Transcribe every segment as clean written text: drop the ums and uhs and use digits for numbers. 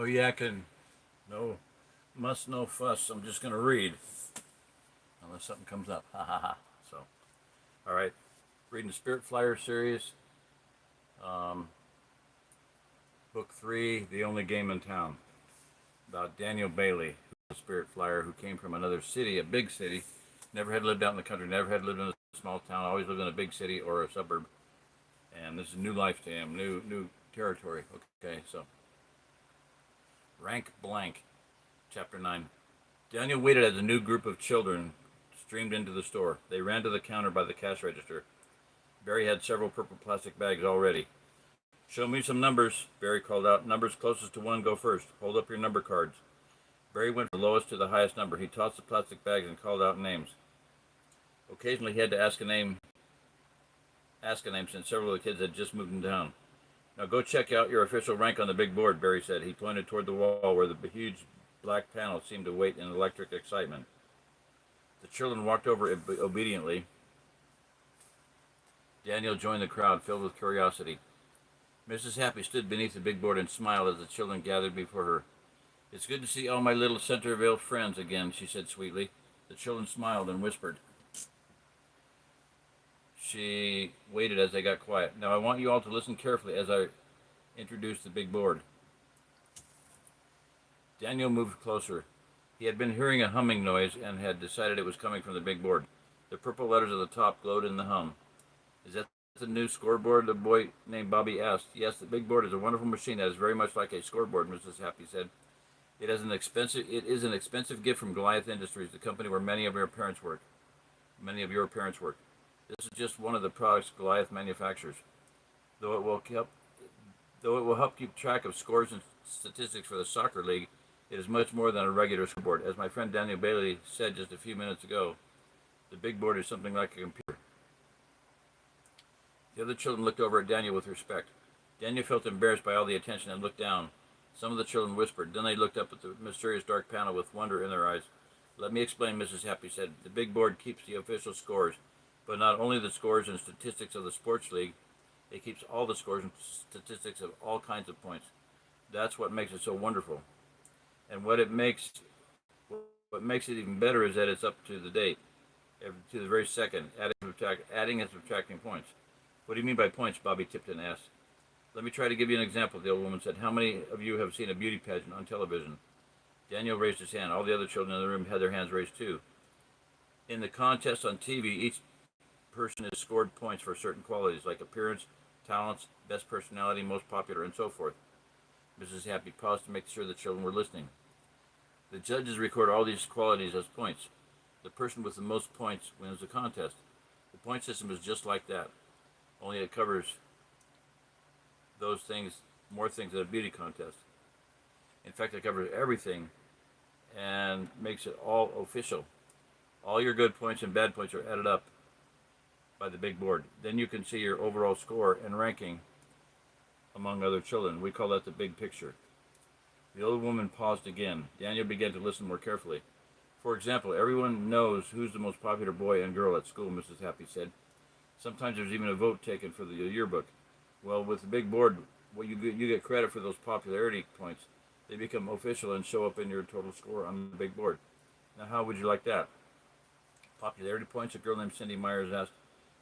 No yakking, no muss, no fuss. I'm just going to read unless something comes up. Ha ha ha. So, all right. Reading the Spirit Flyer series, um, book 3, The Only Game in Town, about Daniel Bailey, who's a Spirit Flyer who came from another city, a big city, never had lived out in the country, never had lived in a small town, always lived in a big city or a suburb. And this is new life to him, new territory. Okay, so rank blank, chapter 9. Daniel waited as a new group of children streamed into the store. They ran to the counter by the cash register. Barry had several purple plastic bags already. Show me some numbers, Barry called out. Numbers closest to 1 go first. Hold up your number cards. Barry went from the lowest to the highest number. He tossed the plastic bags and called out names. Occasionally he had to ask a name since several of the kids had just moved in town. Now go check out your official rank on the big board, Barry said. He pointed toward the wall where the huge black panel seemed to wait in electric excitement. The children walked over obediently. Daniel joined the crowd, filled with curiosity. Mrs. Happy stood beneath the big board and smiled as the children gathered before her. It's good to see all my little Centerville friends again, she said sweetly. The children smiled and whispered. She waited as they got quiet. Now I want you all to listen carefully as I introduce the big board. Daniel moved closer. He had been hearing a humming noise and had decided it was coming from the big board. The purple letters at the top glowed in the hum. Is that the new scoreboard? The boy named Bobby asked. Yes, the big board is a wonderful machine that is very much like a scoreboard, Mrs. Happy said. It is an expensive gift from Goliath Industries, the company where many of your parents work. This is just one of the products Goliath manufactures. Though it will help keep track of scores and statistics for the soccer league, it is much more than a regular scoreboard. As my friend Daniel Bailey said just a few minutes ago, the big board is something like a computer. The other children looked over at Daniel with respect. Daniel felt embarrassed by all the attention and looked down. Some of the children whispered. Then they looked up at the mysterious dark panel with wonder in their eyes. Let me explain, Mrs. Happy said. The big board keeps the official scores, but not only the scores and statistics of the sports league, it keeps all the scores and statistics of all kinds of points. That's what makes it so wonderful. And what makes it even better is that it's up to the date, to the very second, adding and subtracting points. What do you mean by points? Bobby Tipton asked. Let me try to give you an example, the old woman said. How many of you have seen a beauty pageant on television? Daniel raised his hand. All the other children in the room had their hands raised too. In the contest on TV, each person is scored points for certain qualities like appearance, talents, best personality, most popular, and so forth. Mrs. Happy paused to make sure the children were listening. The judges record all these qualities as points. The person with the most points wins the contest. The point system is just like that, only it covers those things, more things than a beauty contest. In fact, it covers everything and makes it all official. All your good points and bad points are added up by the big board. Then you can see your overall score and ranking among other children. We call that the big picture. The old woman paused again. Daniel began to listen more carefully. For example, everyone knows who's the most popular boy and girl at school, Mrs. Happy said. Sometimes there's even a vote taken for the yearbook. Well, with the big board, you get credit for those popularity points. They become official and show up in your total score on the big board. Now, how would you like that? Popularity points, a girl named Cindy Myers asked.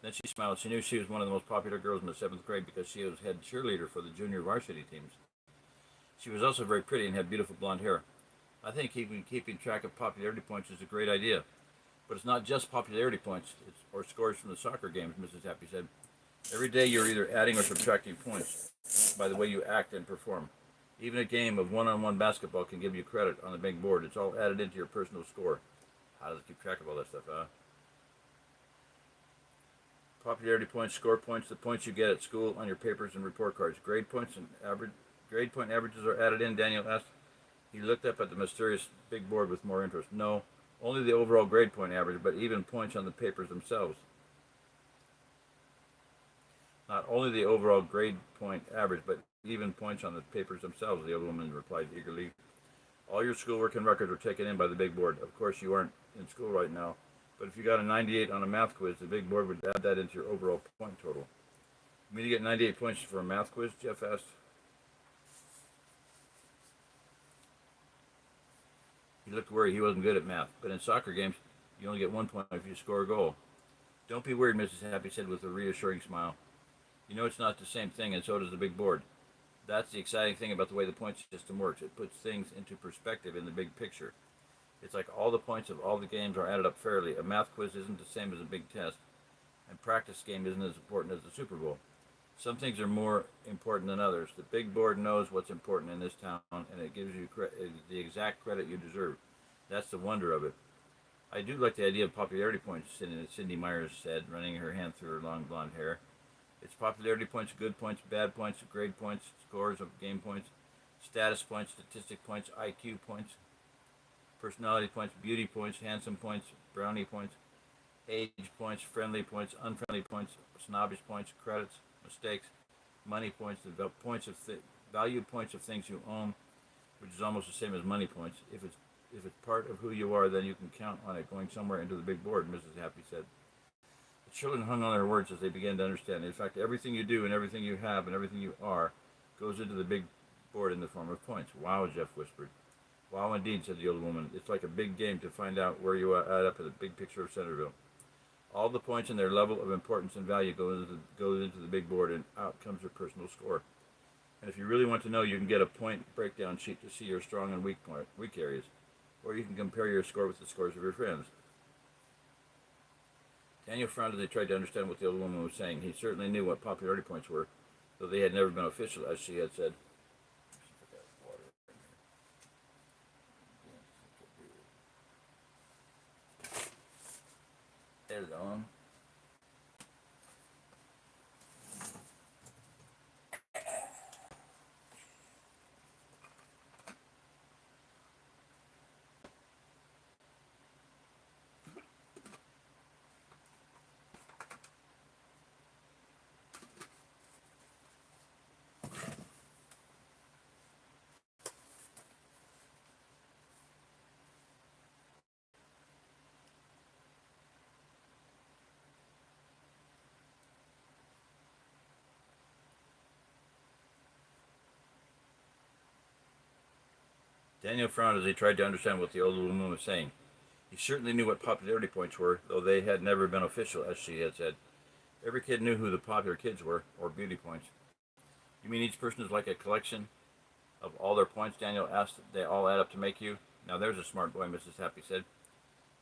Then she smiled. She knew she was one of the most popular girls in the 7th grade because she was head cheerleader for the junior varsity teams. She was also very pretty and had beautiful blonde hair. I think keeping track of popularity points is a great idea. But it's not just popularity points or scores from the soccer games, Mrs. Happy said. Every day you're either adding or subtracting points by the way you act and perform. Even a game of one-on-one basketball can give you credit on the big board. It's all added into your personal score. How does it keep track of all that stuff, huh? Popularity points, score points, the points you get at school on your papers and report cards. Grade point averages are added in, Daniel asked. He looked up at the mysterious big board with more interest. No, only the overall grade point average, but even points on the papers themselves. Not only the overall grade point average, but even points on the papers themselves, the old woman replied eagerly. All your schoolwork and records are taken in by the big board. Of course, you aren't in school right now, but if you got a 98 on a math quiz, the big board would add that into your overall point total. You mean to get 98 points for a math quiz? Jeff asked. He looked worried. He wasn't good at math. But in soccer games, you only get 1 point if you score a goal. Don't be worried, Mrs. Happy said with a reassuring smile. You know it's not the same thing, and so does the big board. That's the exciting thing about the way the point system works. It puts things into perspective in the big picture. It's like all the points of all the games are added up fairly. A math quiz isn't the same as a big test, and practice game isn't as important as the Super Bowl. Some things are more important than others. The big board knows what's important in this town, and it gives you the exact credit you deserve. That's the wonder of it. I do like the idea of popularity points, Cindy Myers said, running her hand through her long blonde hair. It's popularity points, good points, bad points, grade points, scores of game points, status points, statistic points, IQ points, personality points, beauty points, handsome points, brownie points, age points, friendly points, unfriendly points, snobbish points, credits, mistakes, money points, the points of value points of things you own, which is almost the same as money points. If it's part of who you are, then you can count on it going somewhere into the big board, Mrs. Happy said. The children hung on their words as they began to understand. In fact, everything you do and everything you have and everything you are goes into the big board in the form of points. Wow, Jeff whispered. Wow, indeed, said the old woman. It's like a big game to find out where you add up in the big picture of Centerville. All the points and their level of importance and value goes into the big board, and out comes your personal score. And if you really want to know, you can get a point breakdown sheet to see your strong and weak areas, or you can compare your score with the scores of your friends. Daniel frowned as he tried to understand what the old woman was saying. He certainly knew what popularity points were, though they had never been official, as she had said. There's on. Daniel frowned as he tried to understand what the old woman was saying. He certainly knew what popularity points were, though they had never been official, as she had said. Every kid knew who the popular kids were, or beauty points. You mean each person is like a collection of all their points? Daniel asked. They all add up to make you? Now there's a smart boy, Mrs. Happy said.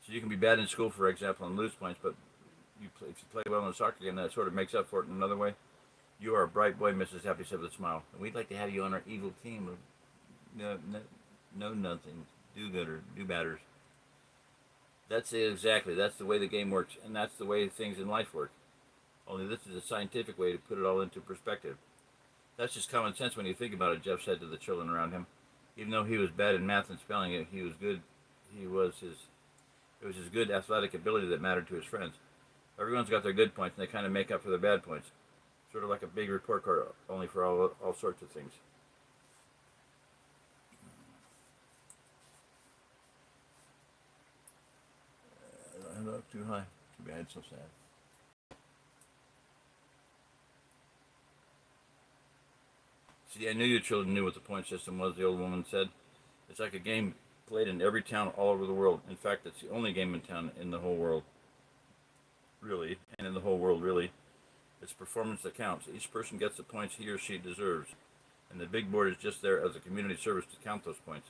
So you can be bad in school, for example, and lose points, but if you play well in a soccer game, that sort of makes up for it in another way. You are a bright boy, Mrs. Happy said with a smile. And we'd like to have you on our evil team of no nothing, do-gooders, do-batters. That's the way the game works, and that's the way things in life work. Only this is a scientific way to put it all into perspective. That's just common sense when you think about it, Jeff said to the children around him. Even though he was bad in math and spelling, it was his good athletic ability that mattered to his friends. Everyone's got their good points, and they kind of make up for their bad points. Sort of like a big report card, only for all sorts of things. Up too high. Too bad, so sad. See, I knew you children knew what the point system was, the old woman said. It's like a game played in every town all over the world. In fact, it's the only game in town in the whole world. Really, and in the whole world, really. It's performance that counts. Each person gets the points he or she deserves. And the big board is just there as a community service to count those points.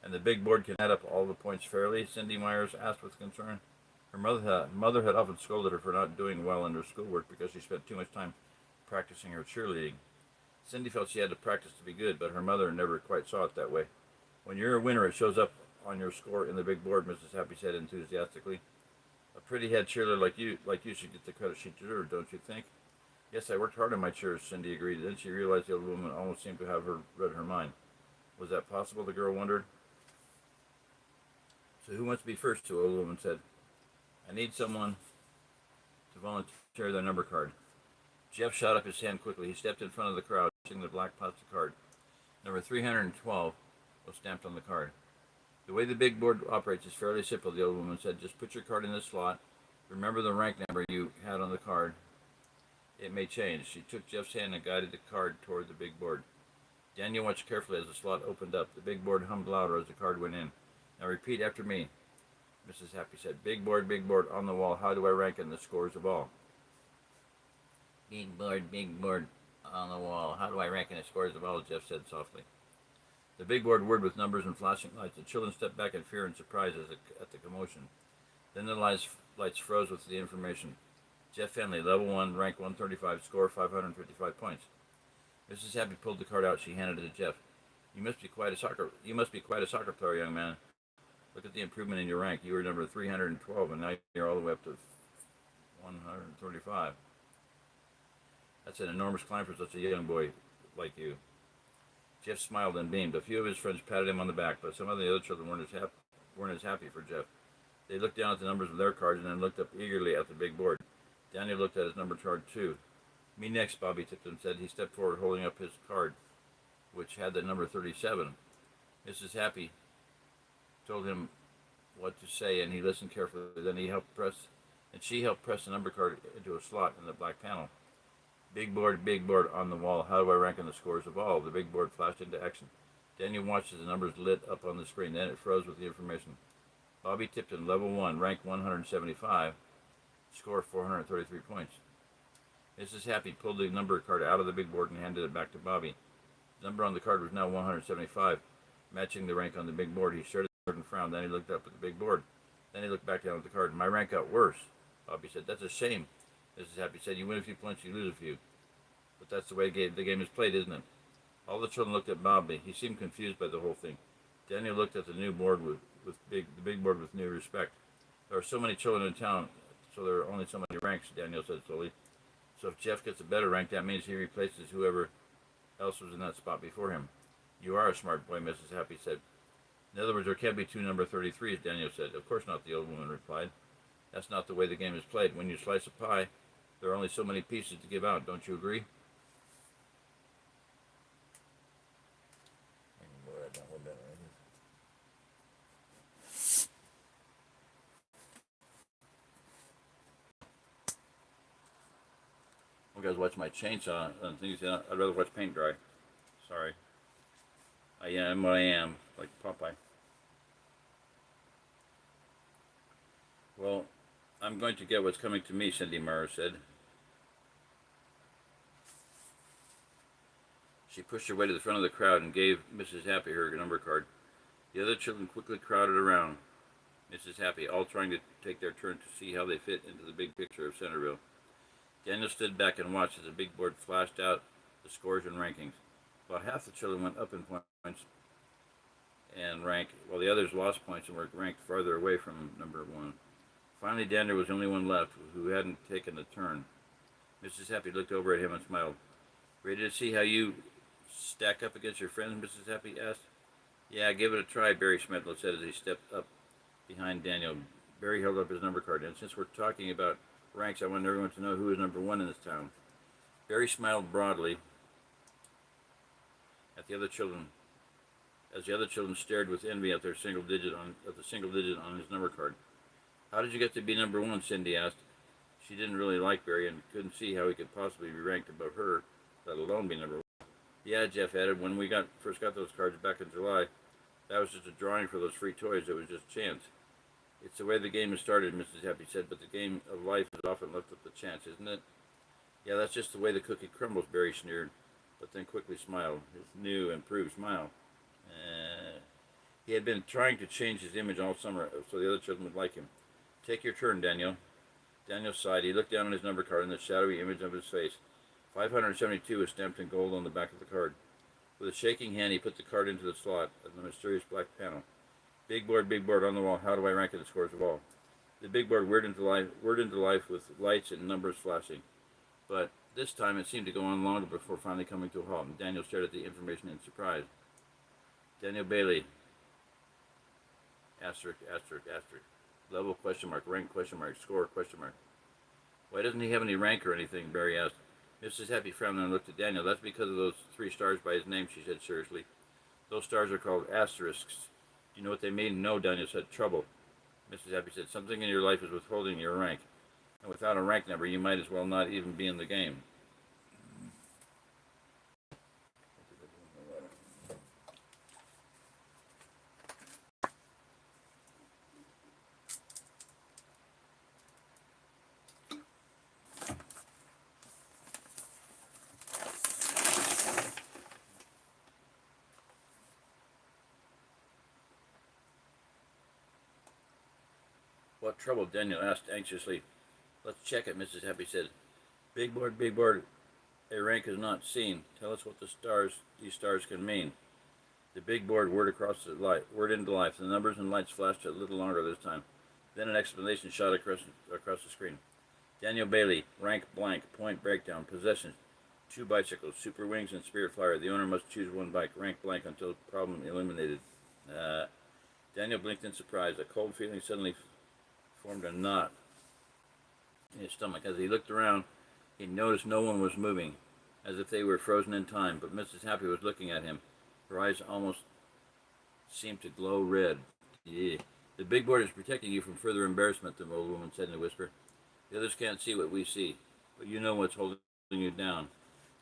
And the big board can add up all the points fairly, Cindy Myers asked with concern. Her mother had often scolded her for not doing well in her schoolwork because she spent too much time practicing her cheerleading. Cindy felt she had to practice to be good, but her mother never quite saw it that way. When you're a winner, it shows up on your score in the big board, Mrs. Happy said enthusiastically. A pretty head cheerleader like you should get the credit she deserves, don't you think? Yes, I worked hard on my cheers, Cindy agreed. Then she realized the old woman almost seemed to have read her mind. Was that possible, the girl wondered? So who wants to be first, the old woman said. I need someone to volunteer their number card. Jeff shot up his hand quickly. He stepped in front of the crowd, pushing the black plastic card. Number 312 was stamped on the card. The way the big board operates is fairly simple, the old woman said. Just put your card in the slot. Remember the rank number you had on the card. It may change. She took Jeff's hand and guided the card toward the big board. Daniel watched carefully as the slot opened up. The big board hummed louder as the card went in, Now repeat after me. Mrs. Happy said, big board on the wall. How do I rank in the scores of all? Big board on the wall. How do I rank in the scores of all? Jeff said softly. The big board whirred with numbers and flashing lights. The children stepped back in fear and surprise at the commotion. Then the lights froze with the information. Jeff Fenley, level 1, rank 135, score 555 points. Mrs. Happy pulled the card out. She handed it to Jeff. You must be quite a soccer player, young man. Look at the improvement in your rank. You were number 312, and now you're all the way up to 135. That's an enormous climb for such a young boy like you. Jeff smiled and beamed. A few of his friends patted him on the back, but some of the other children weren't as happy for Jeff. They looked down at the numbers of their cards and then looked up eagerly at the big board. Daniel looked at his number card too. Me next, Bobby Tipton said. He stepped forward holding up his card, which had the number 37. Mrs. Happy told him what to say, and he listened carefully. Then she helped press the number card into a slot in the black panel. Big board on the wall. How do I rank in the scores of all? The big board flashed into action. Daniel watched as the numbers lit up on the screen. Then it froze with the information. Bobby Tipton, level 1, rank 175, score 433 points. Mrs. Happy pulled the number card out of the big board and handed it back to Bobby. The number on the card was now 175, matching the rank on the big board. He stared at the card and frowned. Then he looked up at the big board. Then he looked back down at the card. My rank got worse, Bobby said. That's a shame. Mrs. Happy said, you win a few points, you lose a few. But that's the way the game is played, isn't it? All the children looked at Bobby. He seemed confused by the whole thing. Daniel looked at the new board the big board with new respect. There are so many children in town, so there are only so many ranks, Daniel said slowly. So if Jeff gets a better rank, that means he replaces whoever else was in that spot before him. You are a smart boy, Mrs. Happy said. In other words, there can't be two number 33s, Daniel said. Of course not, the old woman replied. That's not the way the game is played. When you slice a pie, there are only so many pieces to give out. Don't you agree? You guys watch my chainsaw and things. I'd rather watch paint dry. Sorry. I am what I am, like Popeye. Well, I'm going to get what's coming to me, Cindy Murrow said. She pushed her way to the front of the crowd and gave Mrs. Happy her number card. The other children quickly crowded around Mrs. Happy, all trying to take their turn to see how they fit into the big picture of Centerville. Daniel stood back and watched as the big board flashed out the scores and rankings. About half the children went up in points and rank, while the others lost points and were ranked farther away from number 1. Finally, Daniel was the only one left who hadn't taken the turn. Mrs. Happy looked over at him and smiled. Ready to see how you stack up against your friends, Mrs. Happy asked. Yeah, give it a try, Barry Schmetlow said as he stepped up behind Daniel. Barry held up his number card, and since we're talking about ranks, I want everyone to know who is number 1 in this town. Barry smiled broadly at the other children, as the other children stared with envy at the single digit on his number card. How did you get to be number 1? Cindy asked. She didn't really like Barry and couldn't see how he could possibly be ranked above her, let alone be number 1. Yeah, Jeff added, when we first got those cards back in July, that was just a drawing for those free toys. It was just chance. It's the way the game has started, Mrs. Happy said, but the game of life is often left up to chance, isn't it? Yeah, that's just the way the cookie crumbles, Barry sneered, but then quickly smiled, his new, improved smile. He had been trying to change his image all summer so the other children would like him. Take your turn, Daniel. Daniel sighed. He looked down on his number card and the shadowy image of his face. 572 was stamped in gold on the back of the card. With a shaking hand, he put the card into the slot of the mysterious black panel. Big board on the wall. How do I rank in the scores of all? The big board whirred into life with lights and numbers flashing. But this time it seemed to go on longer before finally coming to a halt, and Daniel stared at the information in surprise. Daniel Bailey. Asterisk. Level, question mark, rank, question mark, score, question mark. Why doesn't he have any rank or anything? Barry asked. Mrs. Happy frowned and looked at Daniel. That's because of those 3 stars by his name, she said seriously. Those stars are called asterisks. Do you know what they mean? No, Daniel said. Trouble. Mrs. Happy said, something in your life is withholding your rank. And without a rank number, you might as well not even be in the game. What trouble? Daniel asked anxiously. Let's check it, Mrs. Happy said. Big board, a rank is not seen. Tell us what these stars can mean. The big board whirred into life. The numbers and lights flashed a little longer this time. Then an explanation shot across the screen. Daniel Bailey, rank blank, point breakdown, possessions, 2 bicycles, super wings, and spirit flyer. The owner must choose 1 bike, rank blank until problem eliminated. Daniel blinked in surprise. A cold feeling suddenly formed a knot in his stomach. As he looked around, he noticed no one was moving, as if they were frozen in time, but Mrs. Happy was looking at him. Her eyes almost seemed to glow red. Yeah. The big board is protecting you from further embarrassment, the old woman said in a whisper. The others can't see what we see, but you know what's holding you down.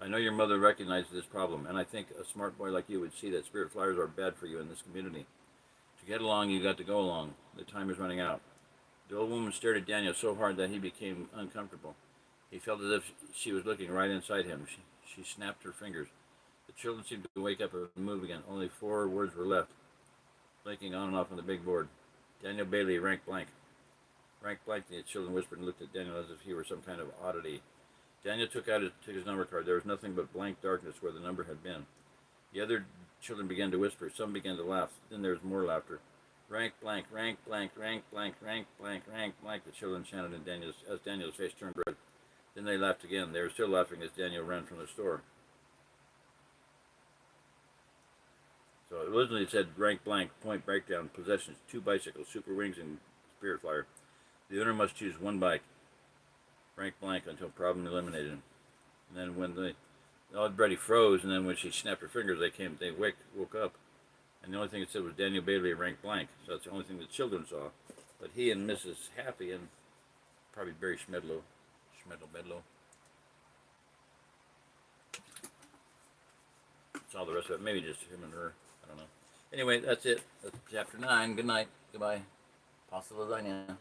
I know your mother recognizes this problem, and I think a smart boy like you would see that spirit flyers are bad for you in this community. To get along, you got to go along. The time is running out. The old woman stared at Daniel so hard that he became uncomfortable. He felt as if she was looking right inside him. She snapped her fingers. The children seemed to wake up and move again. Only 4 words were left, blinking on and off on the big board. Daniel Bailey, rank blank. Rank blank, the children whispered and looked at Daniel as if he were some kind of oddity. Daniel took his number card. There was nothing but blank darkness where the number had been. The other children began to whisper. Some began to laugh. Then there was more laughter. Rank blank, rank blank, rank blank, rank blank, rank blank, the children chanted as Daniel's face turned red. Then they laughed again. They were still laughing as Daniel ran from the store. So originally it said rank blank, point breakdown, possessions, 2 bicycles, super wings, and spirit flyer. The owner must choose 1 bike, rank blank, until problem eliminated. And then when everybody froze, and then when she snapped her fingers, they woke up. And the only thing it said was Daniel Bailey, rank blank. So that's the only thing the children saw. But he and Mrs. Happy and probably Barry Schmedlow, saw the rest of it. Maybe just him and her. I don't know. Anyway, that's it. That's chapter 9. Good night. Goodbye. Pasta lasagna.